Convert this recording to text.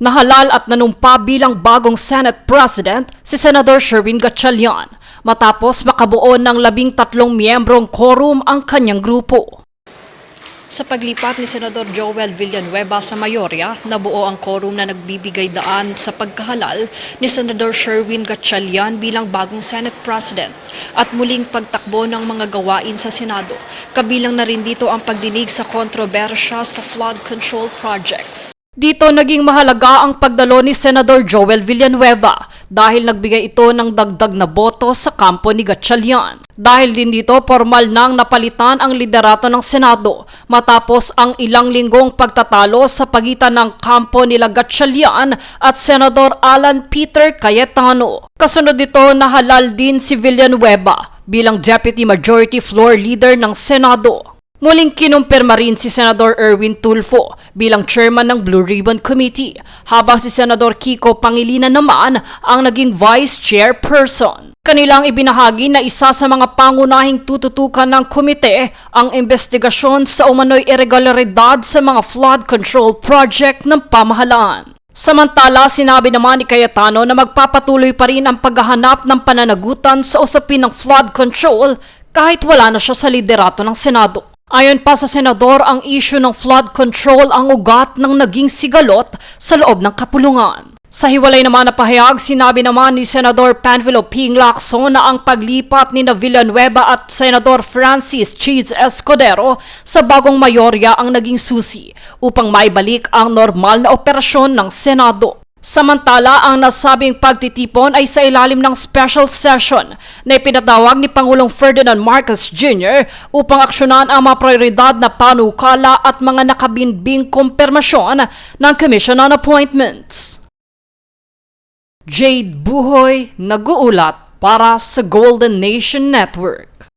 Nahalal at nanumpa bilang bagong Senate President si Senador Sherwin Gatchalian matapos makabuo ng 13 miyembrong quorum ang kanyang grupo. Sa paglipat ni Senador Joel Villanueva sa mayorya, nabuo ang quorum na nagbibigay daan sa pagkahalal ni Senador Sherwin Gatchalian bilang bagong Senate President at muling pagtakbo ng mga gawain sa Senado. Kabilang na rin dito ang pagdinig sa kontrobersya sa flood control projects. Dito naging mahalaga ang pagdalo ni Senador Joel Villanueva dahil nagbigay ito ng dagdag na boto sa kampo ni Gatchalian. Dahil din dito formal nang napalitan ang liderato ng Senado matapos ang ilang linggong pagtatalo sa pagitan ng kampo nila Gatchalian at Senador Alan Peter Cayetano. Kasunod dito nahalal din si Villanueva bilang Deputy Majority Floor Leader ng Senado. Muling kinumpirma rin si Senador Erwin Tulfo bilang chairman ng Blue Ribbon Committee, habang si Senador Kiko Pangilinan naman ang naging vice chairperson. Kanilang ibinahagi na isa sa mga pangunahing tututukan ng komite ang investigasyon sa umano'y irregularidad sa mga flood control project ng pamahalaan. Samantala, sinabi naman ni Cayetano na magpapatuloy pa rin ang paghahanap ng pananagutan sa usapin ng flood control kahit wala na siya sa liderato ng Senado. Ayon pa sa senador, ang issue ng flood control ang ugat ng naging sigalot sa loob ng kapulungan. Sa hiwalay naman na pahayag, sinabi naman ni Senador Panfilo Ping Lacson na ang paglipat ni Villanueva at Senador Francis Cheese Escudero sa bagong mayorya ang naging susi upang maibalik ang normal na operasyon ng Senado. Samantala, ang nasabing pagtitipon ay sa ilalim ng special session na ipinatawag ni Pangulong Ferdinand Marcos Jr. upang aksyonan ang mga prioridad na panukala at mga nakabinbing kumpirmasyon ng Commission on Appointments. Jade Buhoy, nag-uulat para sa Golden Nation Network.